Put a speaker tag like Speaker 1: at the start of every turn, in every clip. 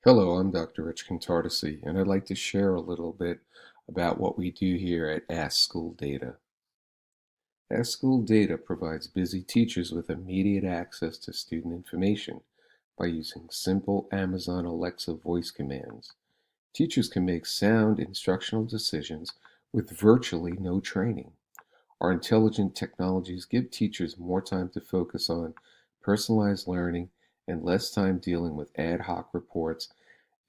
Speaker 1: Hello, I'm Dr. Rich Contardesi, and I'd like to share a little bit about what we do here at Ask School Data. Ask School Data provides busy teachers with immediate access to student information by using simple Amazon Alexa voice commands. Teachers can make sound instructional decisions with virtually no training. Our intelligent technologies give teachers more time to focus on personalized learning and less time dealing with ad hoc reports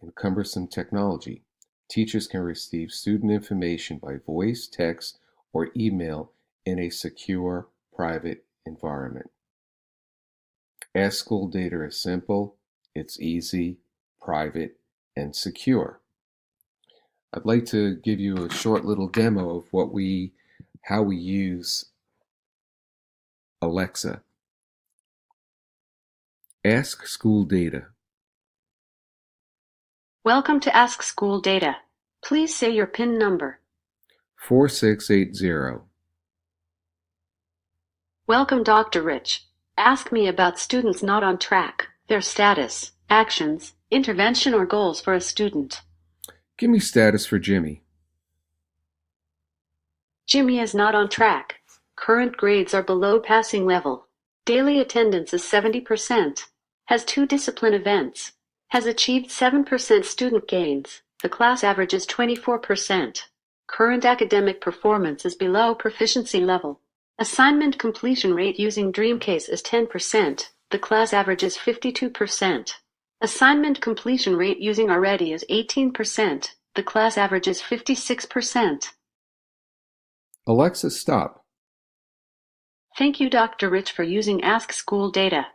Speaker 1: and cumbersome technology. Teachers can receive student information by voice, text, or email in a secure, private environment. Ask School Data is simple, it's easy, private, and secure. I'd like to give you a short little demo of how we use Alexa. Ask School Data.
Speaker 2: Welcome to Ask School Data. Please say your PIN number.
Speaker 1: 4680.
Speaker 2: Welcome, Dr. Rich. Ask me about students not on track, their status, actions, intervention, or goals for a student.
Speaker 1: Give me status for Jimmy.
Speaker 2: Jimmy is not on track. Current grades are below passing level. Daily attendance is 70%. Has 2 discipline events. Has achieved 7% student gains. The class average is 24%. Current academic performance is below proficiency level. Assignment completion rate using Dreamcase is 10%. The class average is 52%. Assignment completion rate using Already is 18%. The class average is 56%.
Speaker 1: Alexa, stop.
Speaker 2: Thank you, Dr. Rich, for using Ask School Data.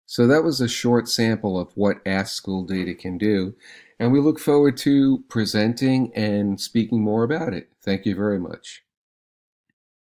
Speaker 1: So that was a short sample of what Ask School Data can do, and we look forward to presenting and speaking more about it. Thank you very much.